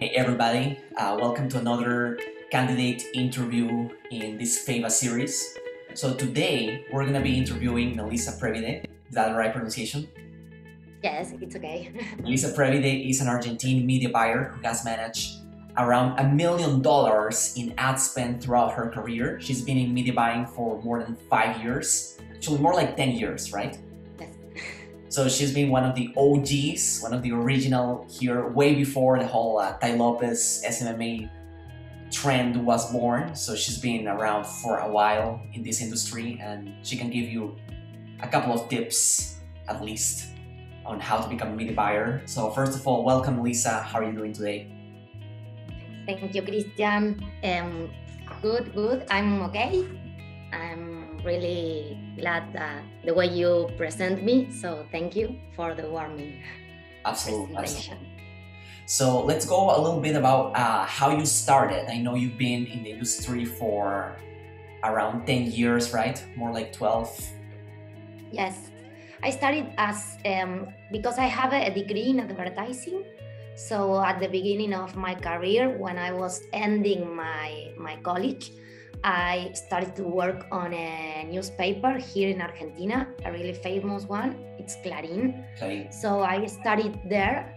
Hey everybody, welcome to another candidate interview in this FAVA series. So today we're going to be interviewing Melise Previde. Is that the right pronunciation? Yes, it's okay. Melise Previde is an Argentine media buyer who has managed around $1 million in ad spend throughout her career. She's been in media buying for more than 5 years, actually more like 10 years, right? Yes. So she's been one of the OGs, one of the original here, way before the whole Tai Lopez SMMA trend was born. So she's been around for a while in this industry, and she can give you a couple of tips, at least, on how to become a media buyer. So first of all, welcome, Lisa. How are you doing today? Thank you, Christian. Good. I'm okay. I'm really glad the way you present me. So thank you for the warming Absolutely. presentation. So let's go a little bit about how you started. I know you've been in the industry for around 10 years, right? More like 12. Yes, I started as because I have a degree in advertising. So at the beginning of my career, when I was ending my college, I started to work on a newspaper here in Argentina, a really famous one. It's Clarín. Okay. So I started there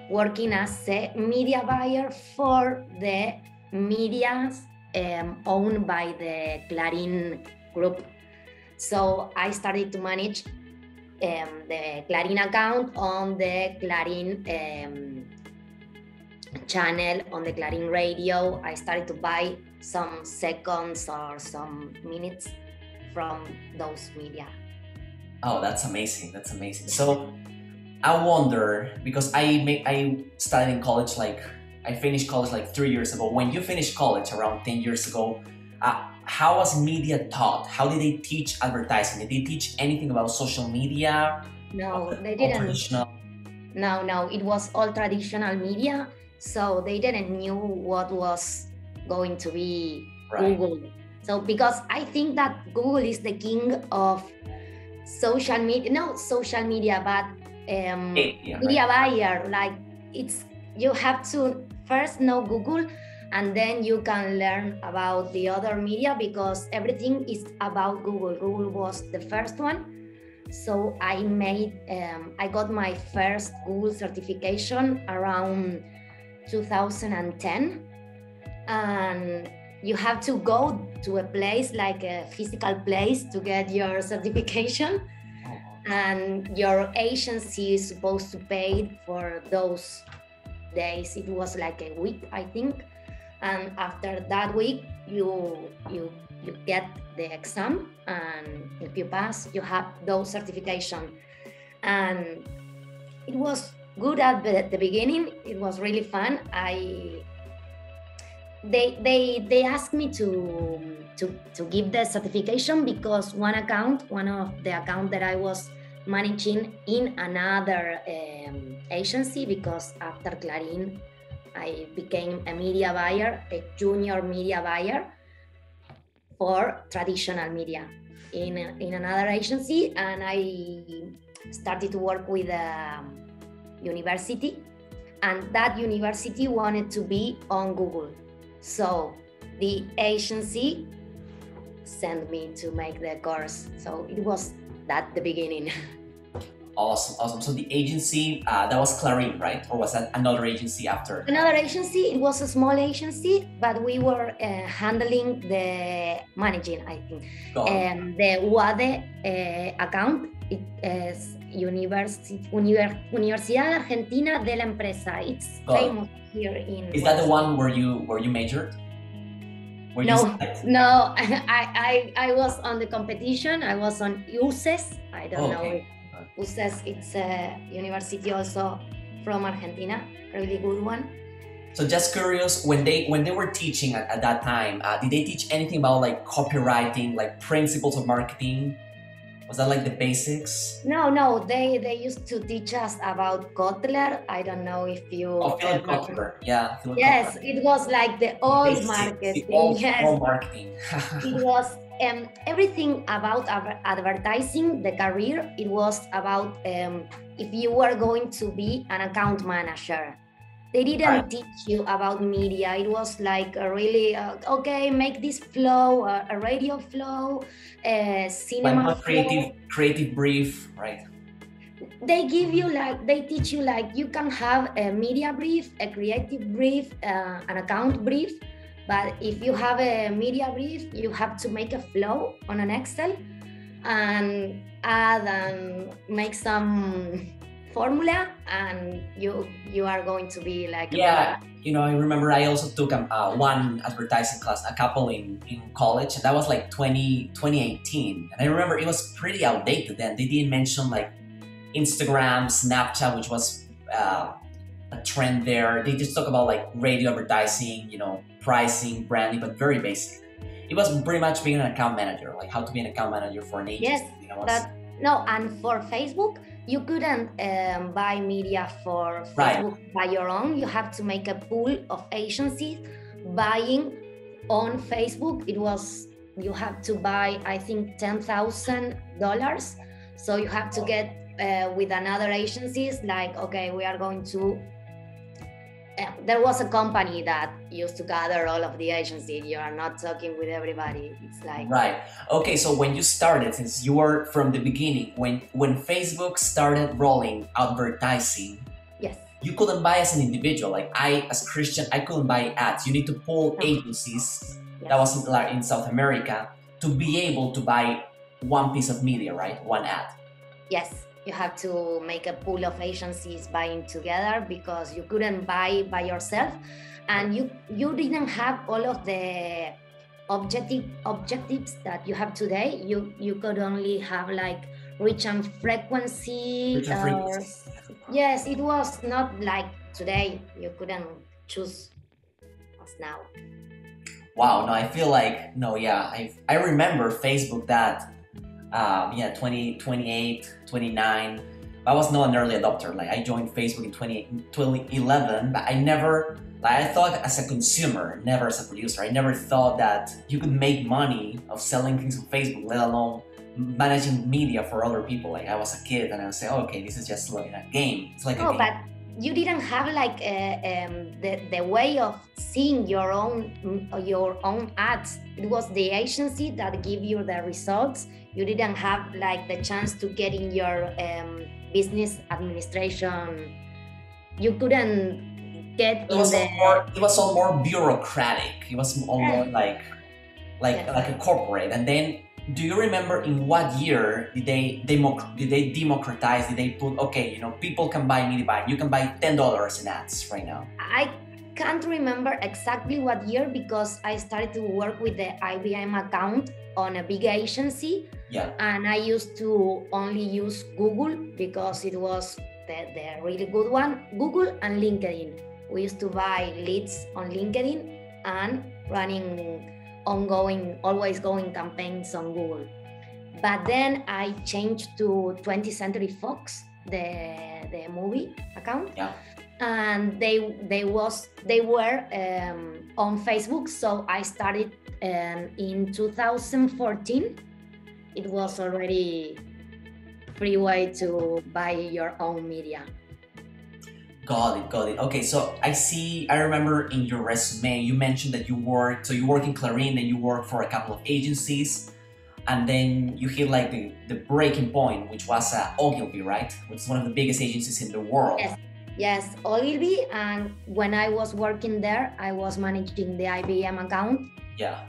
working as a media buyer for the media owned by the Clarín group. So I started to manage the Clarín account on the Clarín channel, on the Clarín radio. I started to buy some seconds or some minutes from those media. Oh, that's amazing. That's amazing. So I wonder, because I started in college, I finished college like 3 years ago. When you finished college around 10 years ago, how was media taught? How did they teach advertising? Did they teach anything about social media? No, they didn't. Traditional? No, it was all traditional media. So they didn't knew what was going to be Google. So because I think that Google is the king of social media, not social media, but media buyer. Like you have to first know Google, and then you can learn about the other media, because everything is about Google. Google was the first one. So I got my first Google certification around 2010. And you have to go to a place, like a physical place, to get your certification. And your agency is supposed to pay for those days. It was like a week, I think. And after that week, you get the exam, and if you pass, you have those certification. And it was good at the beginning. It was really fun. They asked me to give the certification because one of the account that I was managing in another agency, because after Clarín I became a media buyer, a junior media buyer for traditional media in another agency. And I started to work with a university, and that university wanted to be on Google. So the agency sent me to make the course. So it was that the beginning. Awesome. So the agency, that was Clarín, right? Or was that another agency after? Another agency. It was a small agency, but we were handling the managing, I think. The UADE account. It is Universidad Argentina de la Empresa. It's famous here in. Is that the one where you majored? No. I was on the competition. I was on UCES. I don't know. UCES, it's a university also from Argentina, a really good one. So just curious, when they were teaching at that time, did they teach anything about like copywriting, like principles of marketing? Was that like the basics? No, they used to teach us about Kotler. I don't know if you. Philip Kotler, yeah. Yes, Kotler. It was like the old marketing. The old marketing. It was everything about advertising, the career. It was about if you were going to be an account manager. They didn't teach you about media. It was like a really, okay, make this flow, a radio flow, a cinema flow. Creative brief, right? They give you they teach you you can have a media brief, a creative brief, an account brief. But if you have a media brief, you have to make a flow on an Excel and add and make some formula, and you are going to be like I remember I also took one advertising class, a couple in college, and that was like 2018, and I remember it was pretty outdated then. They didn't mention like Instagram, Snapchat, which was a trend there. They just talk about like radio advertising, pricing, branding, but very basic. It was pretty much being an account manager, like how to be an account manager for an agency. Yes, and for Facebook, you couldn't buy media for Facebook by your own. You have to make a pool of agencies buying on Facebook. You have to buy, I think, $10,000. So you have to get with another agencies, like, okay, we are going to there was a company that used to gather all of the agencies. You are not talking with everybody. It's like right. Okay, so when you started, since you were from the beginning, when Facebook started rolling advertising, yes, you couldn't buy as an individual. Like as Christian, I couldn't buy ads. You need to pull agencies. Yes. That was in South America to be able to buy one piece of media, right? One ad. Yes. You have to make a pool of agencies buying together because you couldn't buy by yourself, and you didn't have all of the objectives that you have today. You could only have like reach and frequency. Yes, it was not like today. You couldn't choose as now. Wow, no, I feel like I remember Facebook that 2028, 29. I was not an early adopter. Like I joined Facebook in 2011, but I thought as a consumer, never as a producer. I never thought that you could make money of selling things on Facebook, let alone managing media for other people. Like I was a kid and I would say, okay, this is just like a game. It's like a game. But you didn't have like the way of seeing your own ads. It was the agency that give you the results. You didn't have like the chance to get in your business administration. You couldn't get it was all more bureaucratic. It was all more like a corporate. And then, do you remember in what year did they democratize? Did they put, okay, people can buy media buying. You can buy $10 in ads right now. I can't remember exactly what year because I started to work with the IBM account on a big agency. Yeah. And I used to only use Google because it was the really good one. Google and LinkedIn. We used to buy leads on LinkedIn and running always going campaigns on Google. But then I changed to 20th Century Fox, the movie account. Yeah. And they were on Facebook. So I started in 2014. It was already free way to buy your own media. Got it. Okay, so I remember in your resume, you mentioned that you work in Clarín, then you work for a couple of agencies, and then you hit like the breaking point, which was Ogilvy, right? Which is one of the biggest agencies in the world. Yes, Ogilvy. And when I was working there, I was managing the IBM account. Yeah.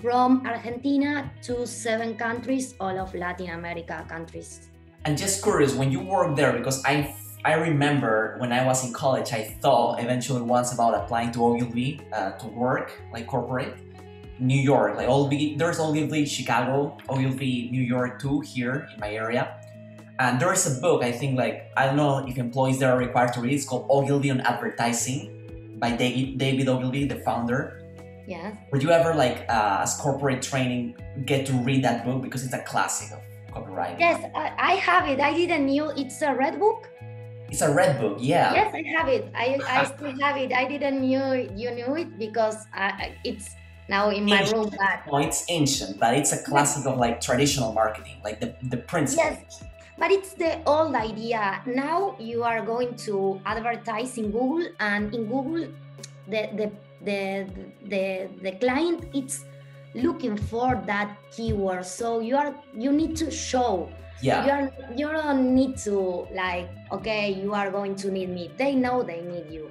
From Argentina to 7 countries, all of Latin America countries. And just curious, when you worked there, because I remember when I was in college, I thought eventually once about applying to Ogilvy to work, like corporate. New York, like there's Ogilvy Chicago, Ogilvy New York too, here in my area. And there's a book, I think, like, I don't know if employees there are required to read, it's called Ogilvy on Advertising by David Ogilvy, the founder. Yes. Would you ever, like, as corporate training, get to read that book? Because it's a classic of copywriting. Yes, I have it. I didn't know it's a red book. It's a red book, yeah. Yes, I have it. I still have it. I didn't know you knew it because it's now in my room. No, it's ancient, but it's a classic of like traditional marketing, like the principles. Yes, But it's the old idea. Now you are going to advertise in Google, and in Google, the client is looking for that keyword. So you need to show. Yeah. You don't need to like, okay, you are going to need me. They know they need you.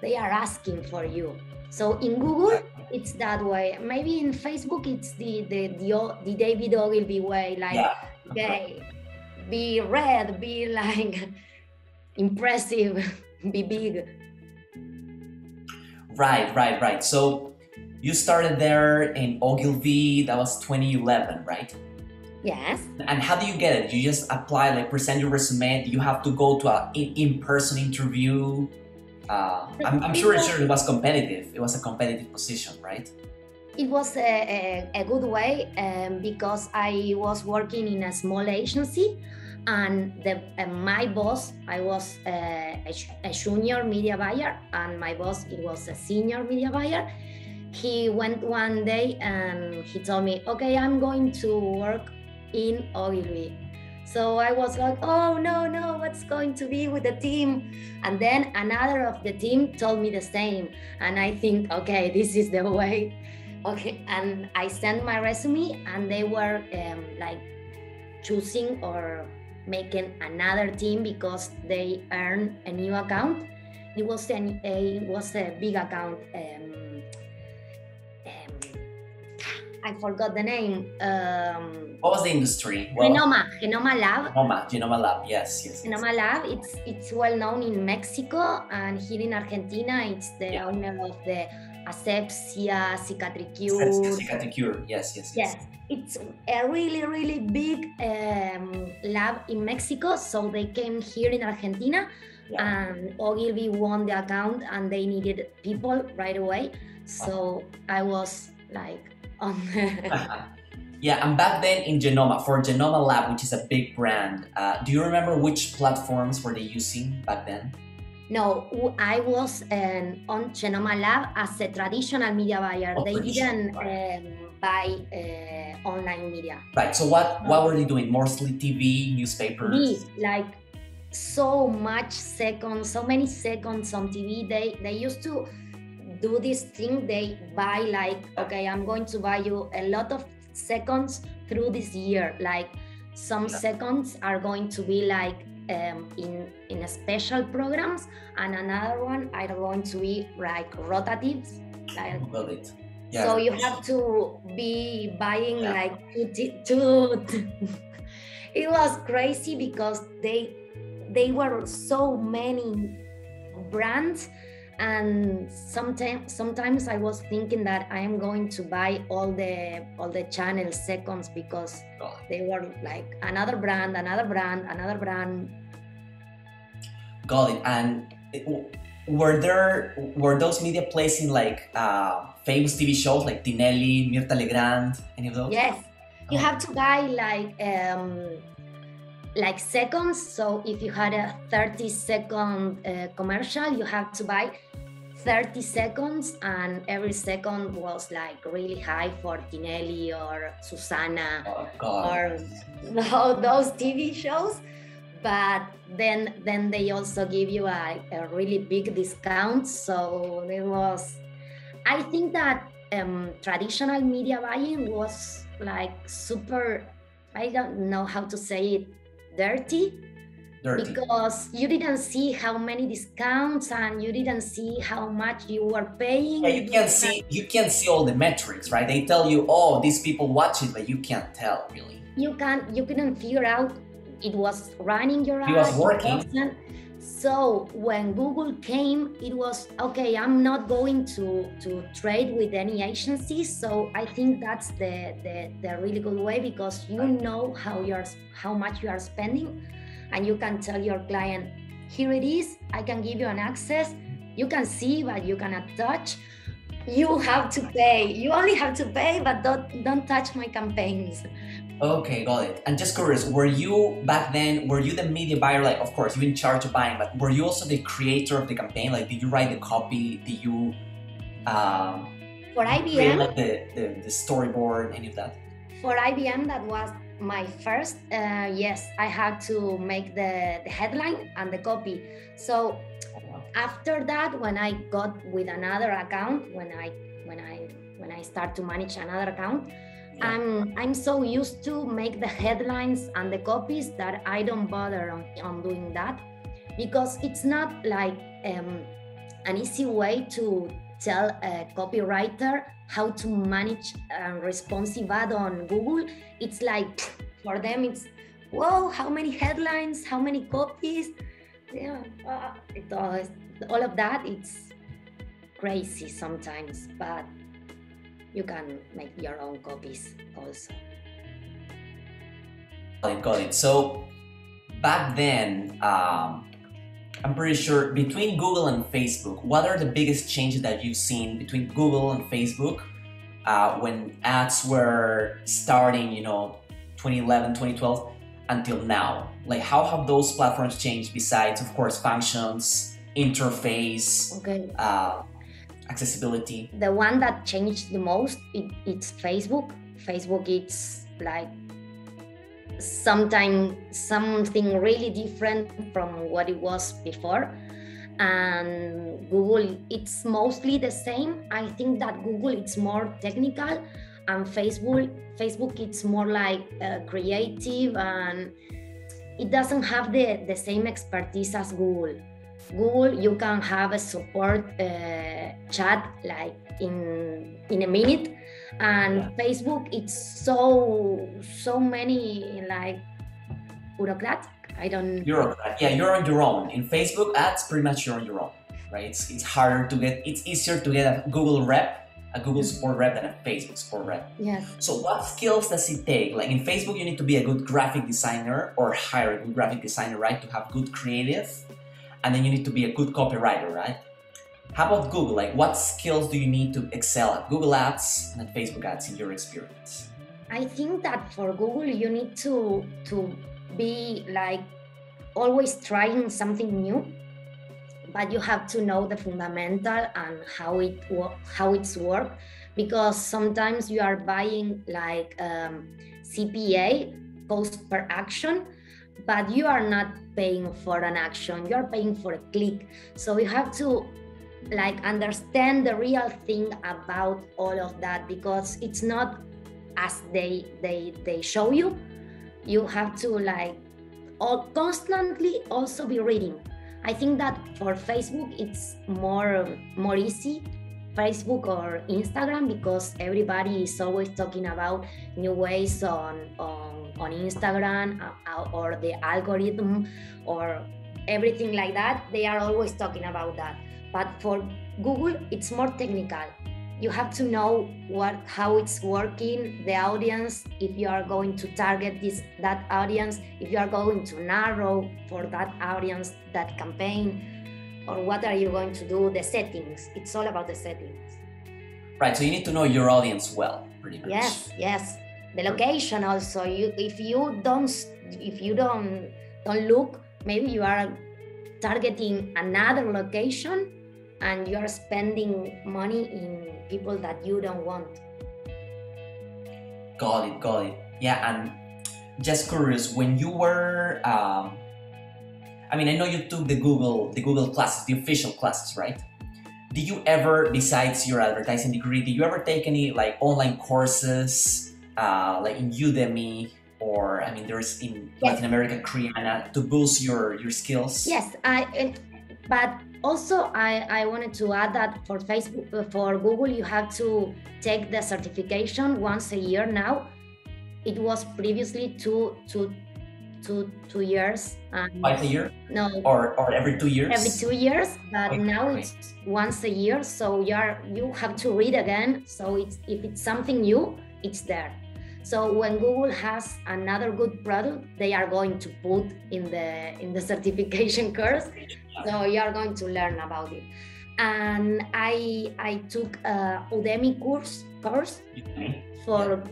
They are asking for you. So in Google, it's that way. Maybe in Facebook, it's the David Ogilvy way. Like, okay, be red, be like impressive, be big. Right. So you started there in Ogilvy. That was 2011, right? Yes. And how do you get it? You just apply, like present your resume. Do you have to go to an in-person interview? I'm sure it was competitive. It was a competitive position, right? It was a good way because I was working in a small agency, and my boss, I was a junior media buyer, and my boss, it was a senior media buyer. He went one day and he told me, okay, I'm going to work in Ogilvy. So I was like, oh no, what's going to be with the team? And then another of the team told me the same. And I think, okay, this is the way. Okay, and I sent my resume, and they were like choosing or making another team because they earned a new account. It was a big account. I forgot the name. What was the industry? Well, Genoma Lab. Genoma Lab, yes. Genoma Lab, it's well known in Mexico, and here in Argentina, it's the owner of the Asepsia, Cicatricure. Yes. It's a really, really big lab in Mexico, so they came here in Argentina, and Ogilvy won the account, and they needed people right away. So I was like on Yeah, and back then in for Genoma Lab, which is a big brand, do you remember which platforms were they using back then? No, I was on Genoma Lab as a traditional media buyer. They didn't buy online media. Right, so what were they doing? Mostly TV, newspapers? TV, like so many seconds on TV. They used to do this thing. They buy like, okay, I'm going to buy you a lot of seconds through this year. Like some seconds are going to be like in a special programs, and another one are going to be like rotatives. Like, so you have to be buying like two. It was crazy because they were so many brands. And sometimes I was thinking that I am going to buy all the channel seconds because they were like another brand. Got it. And were those media placing like famous TV shows like Tinelli, Mirta Legrand, any of those? Yes, you have to buy like seconds. So if you had a 30-second commercial, you have to buy 30 seconds, and every second was like really high for Tinelli or Susana or those TV shows. But then they also give you a really big discount. So it was, I think that traditional media buying was like super, I don't know how to say it, dirty, because you didn't see how many discounts and you didn't see how much you were paying. Yeah, you can't see all the metrics, right? They tell you, oh, these people watch it, but you can't tell really. You couldn't figure out it was running your ad. It was working. So when Google came, it was okay. I'm not going to trade with any agencies. So I think that's the really good way, because you know how much you are spending, and you can tell your client, here it is. I can give you an access. You can see, but you cannot touch. You have to pay. You only have to pay, but don't touch my campaigns. Okay, got it. And just curious, were you the media buyer? Like, of course, you're in charge of buying, but were you also the creator of the campaign? Like, did you write the copy? Did you for IBM, create like the storyboard, any of that? For IBM, that was my first, yes, I had to make the headline and the copy. So after that, when I got with another account, when I start to manage another account, I'm so used to make the headlines and the copies that I don't bother on doing that, because it's not like an easy way to tell a copywriter how to manage a responsive ad on Google. It's like, for them, it's, whoa, how many headlines, how many copies? Yeah, all of that, it's crazy sometimes, but you can make your own copies also. Got it. So back then, I'm pretty sure between Google and Facebook, what are the biggest changes that you've seen between Google and Facebook when ads were starting, 2011, 2012 until now? Like, how have those platforms changed besides, of course, functions, interface, accessibility? The one that changed the most, it's Facebook. Facebook, it's like something really different from what it was before. And Google, it's mostly the same. I think that Google, it's more technical, and Facebook it's more like creative, and it doesn't have the same expertise as Google. Google, you can have a support chat like in a minute, and Facebook, it's so many like bureaucratic. Bureaucrat. Yeah, you're on your own. In Facebook ads, pretty much you're on your own, right? It's harder to get. It's easier to get a Google rep, a Google support rep, than a Facebook support rep. Yes. So what skills does it take? Like in Facebook, you need to be a good graphic designer or hire a good graphic designer, right? To have good creative. And then you need to be a good copywriter, right? How about Google? Like, what skills do you need to excel at Google Ads and at Facebook Ads in your experience? I think that for Google, you need to be like always trying something new, but you have to know the fundamental and how it's work, because sometimes you are buying like CPA, cost per action, but you are not paying for an action, you are paying for a click. So you have to like understand the real thing about all of that, because it's not as they show you. You have to like constantly also be reading. I think that for Facebook it's more easy, Facebook or Instagram, because everybody is always talking about new ways on Instagram or the algorithm or everything like that. They are always talking about that. But for Google, it's more technical. You have to know how it's working, the audience, if you are going to target that audience, if you are going to narrow for that audience, that campaign, or what are you going to do, the settings. It's all about the settings. Right, so you need to know your audience well, pretty much. Yes. The location also. If you don't look, maybe you are targeting another location and you are spending money in people that you don't want. Got it. Yeah, and just curious, when you were, I know you took the Google classes, the official classes, right? Did you ever, besides your advertising degree, did you ever take any like online courses, like in Udemy, or there's in Latin America, Kriana, to boost your skills? Yes, but also I wanted to add that for Facebook, for Google, you have to take the certification once a year now. It was previously two years. Twice a year? No. Or every 2 years? Every 2 years, but now it's once a year. So you have to read again. So if it's something new, it's there. So when Google has another good product, they are going to put in the certification course. So you are going to learn about it. And I took a Udemy course for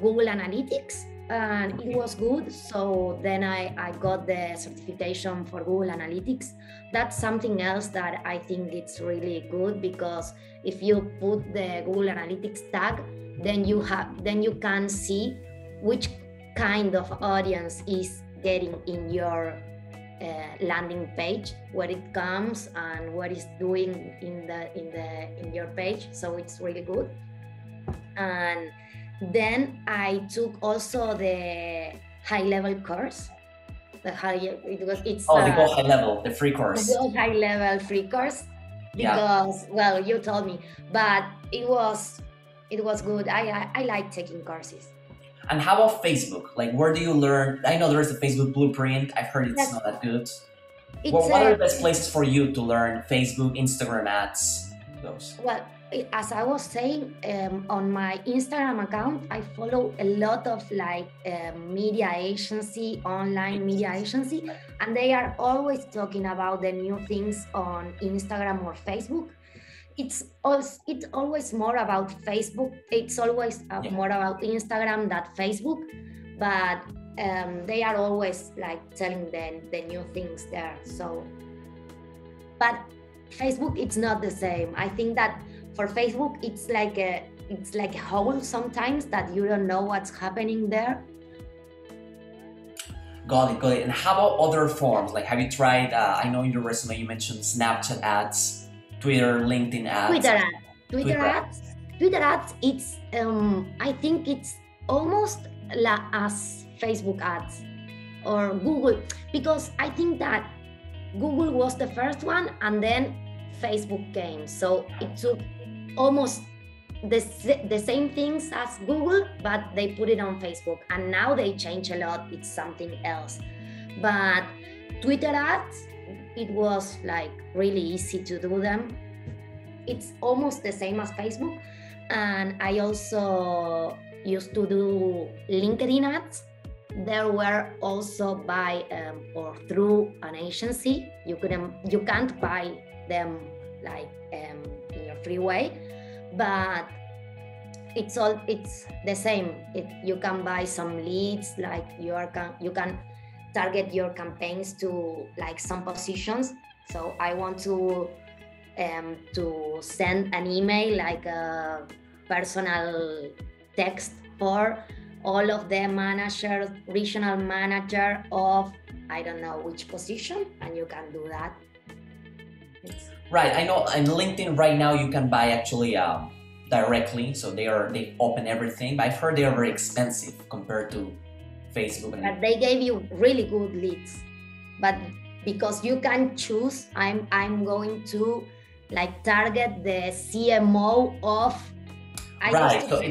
Google Analytics, and it was good. So then I got the certification for Google Analytics. That's something else that I think it's really good, because if you put the Google Analytics tag, then you can see which kind of audience is getting in your landing page, where it comes and what it's doing in your page. So it's really good. And then I took also the high-level course. The high level, the free course. The high-level free course, because well, you told me, but it was good. I like taking courses. And how about Facebook? Like, where do you learn? I know there is a Facebook blueprint. I've heard it's not that good. What are the best places for you to learn Facebook, Instagram ads, those? Well, as I was saying, on my Instagram account, I follow a lot of like media agency, online media agency, and they are always talking about the new things on Instagram or Facebook. It's always more about Facebook. It's always more about Instagram than Facebook, but they are always like telling the new things there. So, but Facebook, it's not the same. I think that for Facebook, it's like a hole sometimes that you don't know what's happening there. Got it. And how about other forms? Like, have you tried? I know in your resume you mentioned Snapchat ads, Twitter, LinkedIn ads. Twitter ads. It's I think it's almost as Facebook ads or Google, because I think that Google was the first one and then Facebook came. So it took almost the same things as Google, but they put it on Facebook, and now they change a lot. It's something else. But Twitter ads, it was like really easy to do them. It's almost the same as Facebook. And I also used to do LinkedIn ads. There were also by or through an agency. You can't buy them like in your free way, but it's the same. You can buy some leads, like you can target your campaigns to like some positions. So I want to send an email, like a personal text for all of the managers, regional manager of I don't know which position, and you can do that. Right, I know in LinkedIn right now you can buy actually directly, so they open everything, but I've heard they are very expensive compared to Facebook. But they gave you really good leads, but because you can choose, I'm going to like target the CMO of. Right, so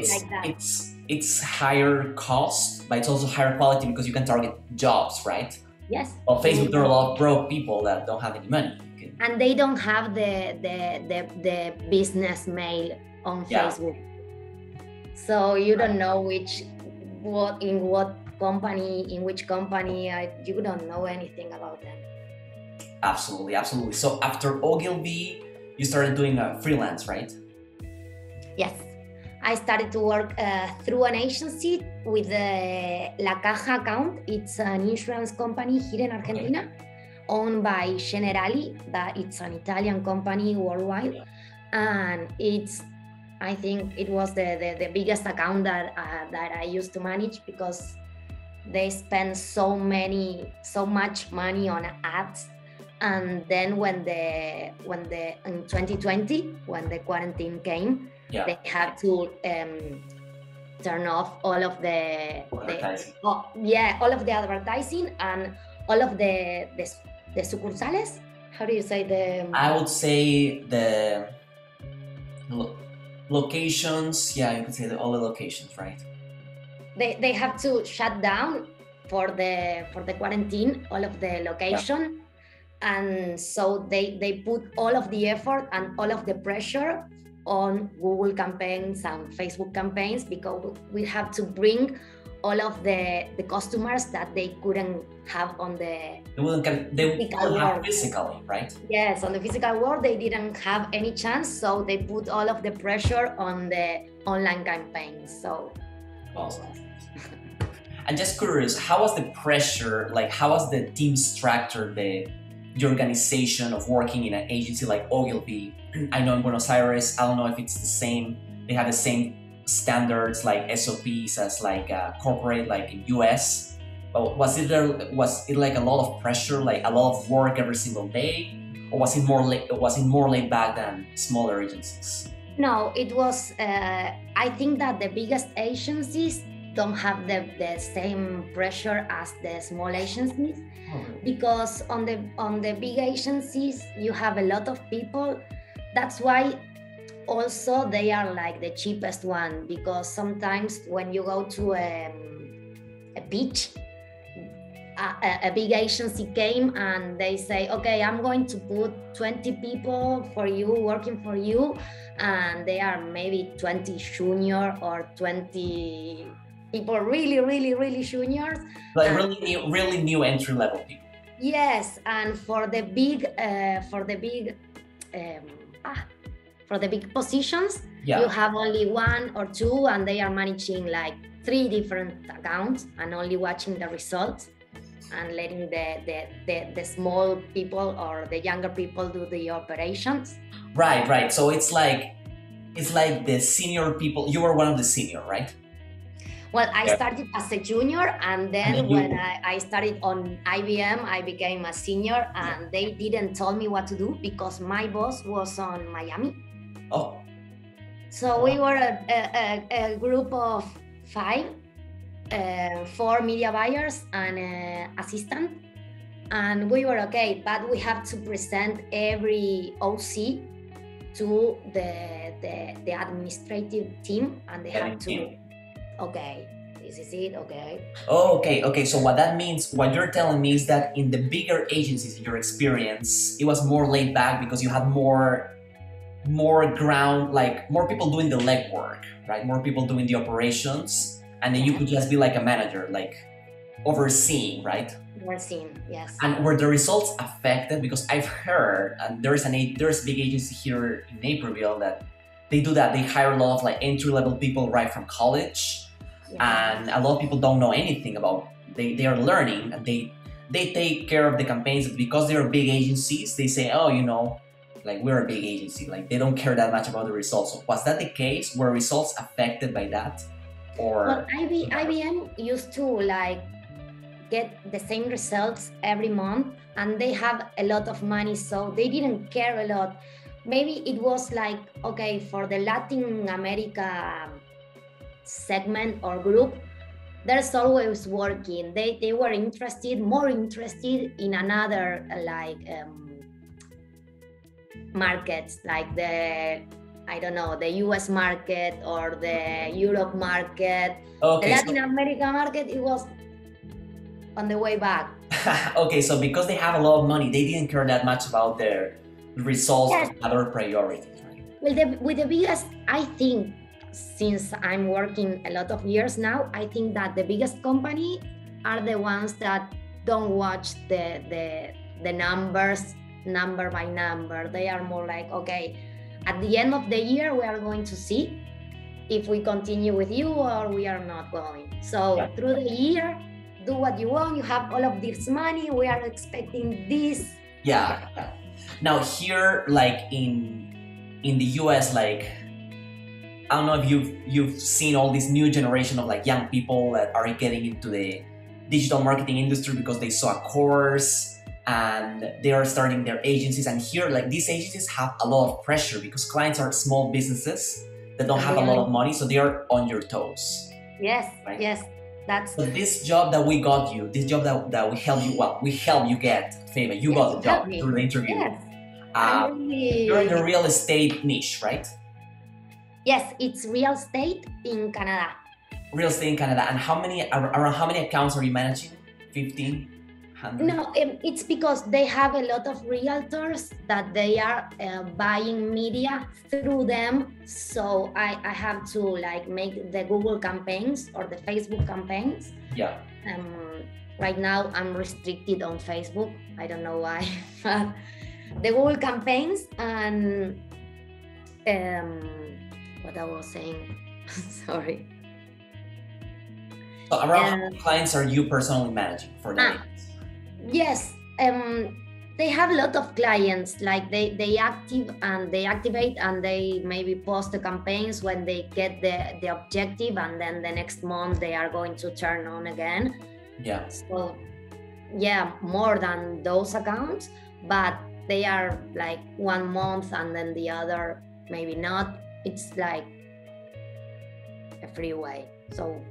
it's higher cost, but it's also higher quality because you can target jobs, right? Yes. On Facebook, there are a lot of broke people that don't have any money. And they don't have the business mail on Facebook. So you don't know which company, you don't know anything about them. Absolutely. So after Ogilvy, you started doing freelance, right? Yes. I started to work through an agency with the La Caja account. It's an insurance company here in Argentina, owned by Generali. It's an Italian company worldwide, and I think it was the biggest account that I used to manage, because they spend so much money on ads. And then when in 2020, when the quarantine came, they had to turn off all of the advertising and all of the sucursales. How do you say I would say the locations. Yeah, you could say all the locations, right? They have to shut down for the quarantine all of the location, and so they put all of the effort and all of the pressure on Google campaigns and Facebook campaigns, because we have to bring all of the customers that they couldn't have on they wouldn't have physically, right? Yes, on the physical world they didn't have any chance, so they put all of the pressure on the online campaigns. So awesome. I'm just curious, how was the pressure, like how was the team structured, the organization of working in an agency like Ogilvy? I know in Buenos Aires, I don't know if it's the same, they have the same standards like SOPs as like corporate like in US? But was it like a lot of pressure, like a lot of work every single day, or was it more laid back than smaller agencies? No, it was. I think that the biggest agencies don't have the same pressure as the small agencies, because on the big agencies you have a lot of people. That's why also they are like the cheapest one, because sometimes when you go to a pitch, a big agency came and they say, okay, I'm going to put 20 people for you, working for you, and they are maybe 20 junior or 20 people really juniors, like really new entry level people. Yes, and for the big positions, you have only one or two, and they are managing like 3 different accounts and only watching the results and letting the small people or the younger people do the operations. Right. So it's like the senior people. You were one of the senior, right? Well, I started as a junior, and then when I started on IBM, I became a senior, and they didn't tell me what to do because my boss was on Miami. Oh. So we were a group of 5, 4 media buyers and an assistant, and we were okay, but we have to present every OC to the administrative team, and they have to. Okay, this is it, okay. Oh, okay. So what that means, what you're telling me is that in the bigger agencies, in your experience, it was more laid back because you had more ground, like more people doing the legwork, right? More people doing the operations, and then you could just be like a manager, like overseeing, right? Overseeing, yes. And were the results affected? Because I've heard, and there's a big agency here in Naperville that they do that. They hire a lot of like entry-level people right from college. And a lot of people don't know anything about. They are learning, and they take care of the campaigns because they are big agencies. They say, oh, like we're a big agency. Like they don't care that much about the results. So was that the case? Were results affected by that? Or well, IBM used to like get the same results every month, and they have a lot of money, so they didn't care a lot. Maybe it was like, okay, for the Latin America segment or group, there's always working. They were more interested in another like markets, like the US market or the Europe market. Okay, the Latin America market, it was on the way back. Okay, so because they have a lot of money, they didn't care that much about their results of other priorities, right? Well, with the biggest, I think, since I'm working a lot of years now, I think that the biggest company are the ones that don't watch the numbers number by number. They are more like, okay, at the end of the year, we are going to see if we continue with you or we are not going. So through the year, do what you want. You have all of this money. We are expecting this. Yeah. Now here, like in the US, like I don't know if you've seen all this new generation of like young people that are getting into the digital marketing industry because they saw a course and they are starting their agencies. And here, like these agencies have a lot of pressure because clients are small businesses that don't have a lot of money, so they are on your toes. Yes, right? Yes. So this job that we got you, this job that we help you get, Feva, you got the job through the interview. Yes. You're in the real estate niche, right? Yes, it's real estate in Canada. Real estate in Canada. And around how many accounts are you managing? 15? 100? No, it's because they have a lot of realtors that they are buying media through them. So I have to like make the Google campaigns or the Facebook campaigns. Yeah. Right now I'm restricted on Facebook. I don't know why. But the Google campaigns and what I was saying. Sorry. So around how many clients are you personally managing for that? Yes, They have a lot of clients, like they activate and they maybe post the campaigns when they get the objective, and then the next month they are going to turn on again. Yeah. So yeah, more than those accounts, but they are like 1 month and then the other maybe not. It's like a freeway. So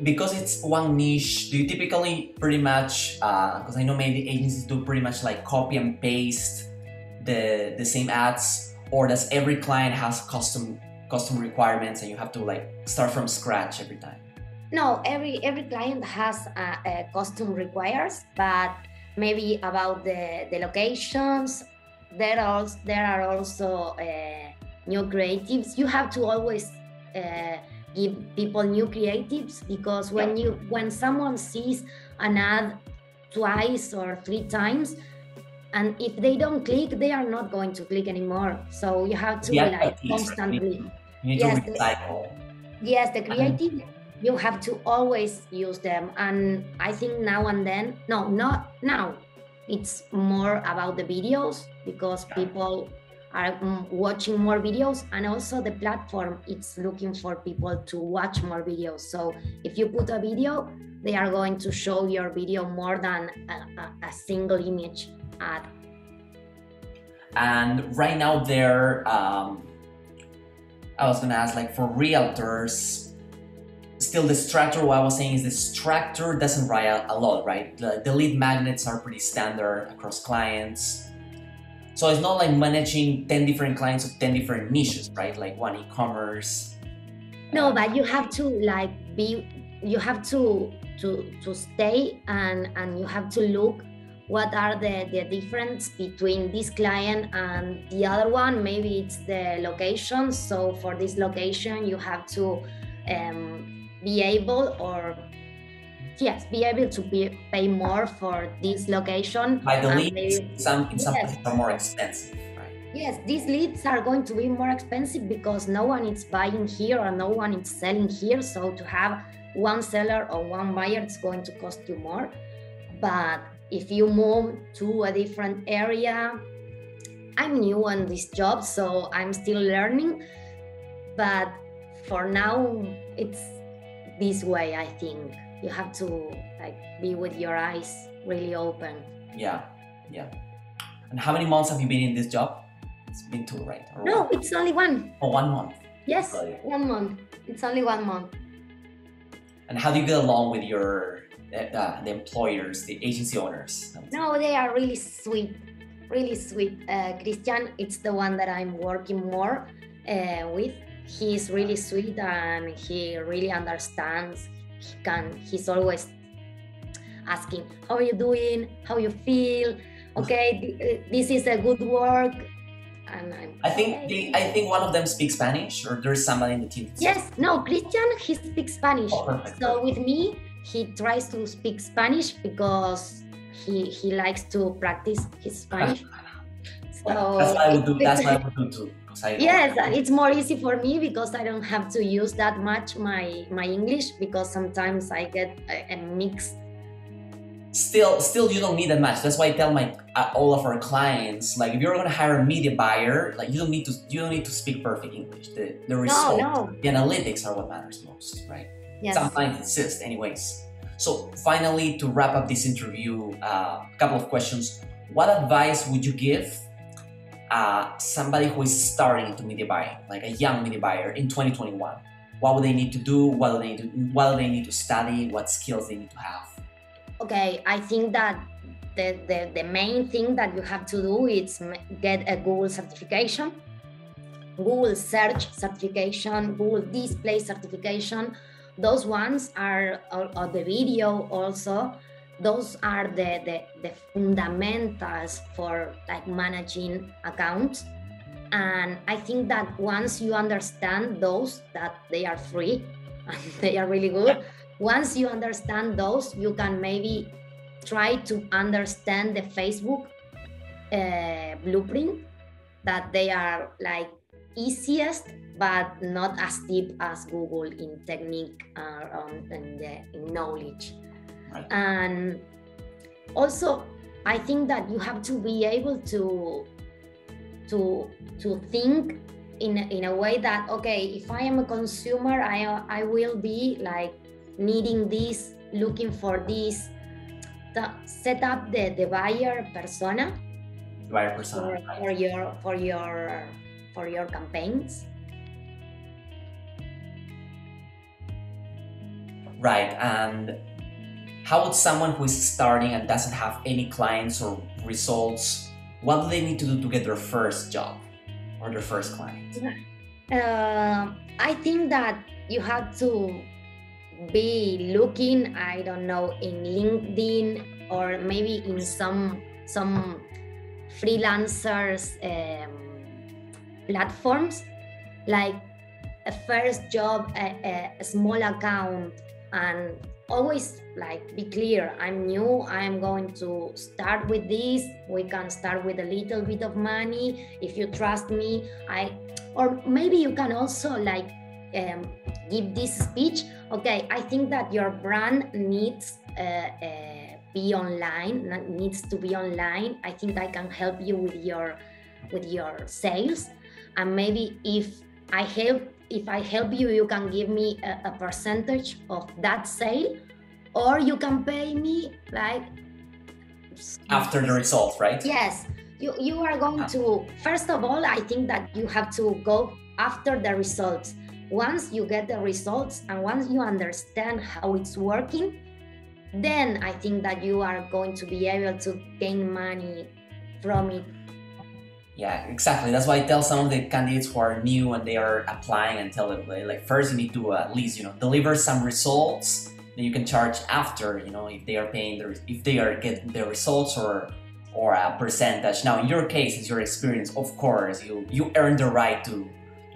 because it's one niche, do you typically pretty much, because I know maybe agencies do pretty much like copy and paste the same ads, or does every client has custom requirements and you have to like start from scratch every time? No, every client has a custom requires, but maybe about the locations, there are also new creatives. You have to always give people new creatives, because when someone sees an ad twice or 3 times, and if they don't click, they are not going to click anymore. So you have to constantly. You need to recycle. Yes, the creative. You have to always use them, and I think now and then, no, not now, it's more about the videos, because people are watching more videos, and also the platform it's looking for people to watch more videos. So if you put a video, they are going to show your video more than a single image ad. And right now there, I was gonna ask, like for realtors, still the structure, what I was saying is the structure doesn't vary a lot, right? The lead magnets are pretty standard across clients. So it's not like managing 10 different clients of 10 different niches, right? Like one e-commerce. No, but you have to like you have to stay and you have to look what are the difference between this client and the other one. Maybe it's the location. So for this location, you have to be able to pay more for this location. By the leads, some places are more expensive, right? Yes, these leads are going to be more expensive because no one is buying here or no one is selling here. So to have one seller or one buyer, it's going to cost you more. But if you move to a different area, I'm new on this job, so I'm still learning. But for now, it's this way, I think. You have to like be with your eyes really open. Yeah. And how many months have you been in this job? It's been 2, right? Or no, it's only 1. Oh, 1 month. Yes, 1 month. It's only 1 month. And how do you get along with your the employers, the agency owners? No, they are really sweet, really sweet. Christian, it's the one that I'm working more with. He's really sweet and he really understands. He's always asking, how are you doing? How you feel? Okay, this is a good work. And I think one of them speaks Spanish, or there's somebody in the team. Yes, no, Christian, he speaks Spanish. Oh, perfect. So with me, he tries to speak Spanish because he likes to practice his Spanish. So that's what I would do. That's what I would do too. Yes, it's more easy for me because I don't have to use that much my English, because sometimes I get a mix. Still, you don't need that much. That's why I tell all of our clients, like if you're going to hire a media buyer, like you don't need to speak perfect English. The results, the analytics are what matters most, right? Yes. Some clients insist, anyways. So finally, to wrap up this interview, a couple of questions. What advice would you give somebody who is starting into media buying, like a young media buyer in 2021? What would they need to do? What do they need to study? What skills they need to have? Okay, I think that the main thing that you have to do is get a Google certification, Google search certification, Google display certification. Those ones are, or the video also, those are the fundamentals for like managing accounts. And I think that once you understand those, that they are free and they are really good. Once you understand those, you can maybe try to understand the Facebook blueprint, that they are like easiest, but not as deep as Google in technique or in knowledge. Right. And also, I think that you have to be able to think in a way that, okay, if I am a consumer, I will be like needing this, looking for this, set up the buyer persona, for your campaigns. Right. And how would someone who is starting and doesn't have any clients or results, what do they need to do to get their first job or their first client? I think that you have to be looking, I don't know, in LinkedIn or maybe in some freelancers platforms, like a first job, a small account, and always like be clear, I'm new, I'm going to start with this, we can start with a little bit of money, if you trust me. Or maybe you can also like give this speech, okay, I think that your brand needs be online, needs to be online. I think I can help you with your sales, and maybe if I help you, you can give me a percentage of that sale, or you can pay me like after the results, right? Yes, you are going to, first of all, I think that you have to go after the results. Once you get the results and once you understand how it's working, then I think that you are going to be able to gain money from it. Yeah, exactly. That's why I tell some of the candidates who are new and they are applying, and tell them, like, first you need to at least, deliver some results. Then you can charge after, if they are paying if they are getting the results or a percentage. Now, in your case, it's your experience. Of course, you earn the right to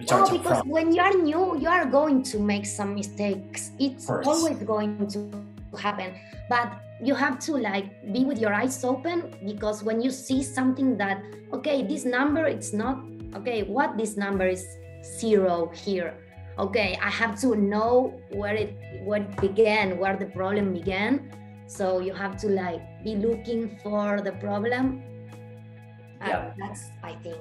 charge upfront. Because when you are new, you are going to make some mistakes. It's always going to happen. But you have to like be with your eyes open, because when you see something that, okay, this number, it's not, okay, what this number is 0 here. Okay, I have to know where it began, where the problem began. So you have to like be looking for the problem. Yeah. That's, I think.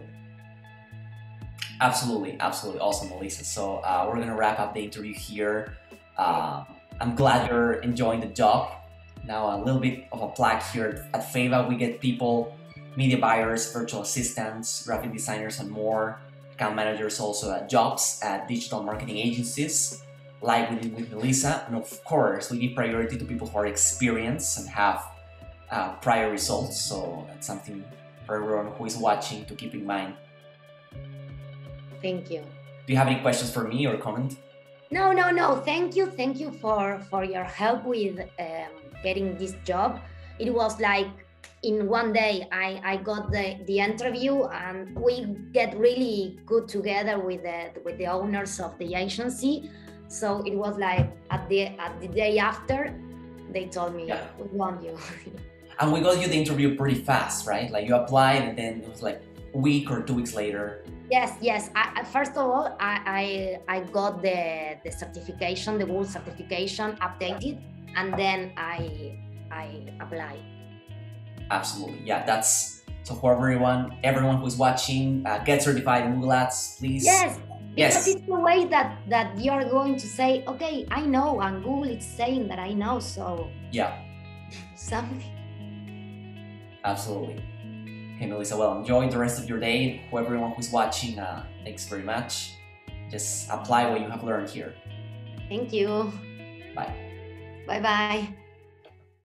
Absolutely. Awesome, Melise. So we're going to wrap up the interview here. I'm glad you're enjoying the job. Now, a little bit of a plug here. At Feva, we get people, media buyers, virtual assistants, graphic designers, and more. Account managers also at jobs at digital marketing agencies, like we did with Melise. And of course, we give priority to people who are experienced and have prior results. So that's something for everyone who is watching to keep in mind. Thank you. Do you have any questions for me or comment? No. Thank you for your help with getting this job. It was like in one day I got the interview, and we get really good together with the owners of the agency. So it was like at the day after, they told me, yeah, we want you. And we got you the interview pretty fast, right? Like you applied and then it was like a week or 2 weeks later. Yes. First of all, I got the certification, the Google certification updated, and then I applied. Absolutely, yeah. That's so for everyone who's watching, get certified in Google Ads, please. Yes, because it's the way that you're going to say, okay, I know, and Google is saying that I know, so yeah, something. Absolutely. Okay, Melise, well, enjoy the rest of your day. For everyone who's watching, thanks very much. Just apply what you have learned here. Thank you. Bye. Bye-bye.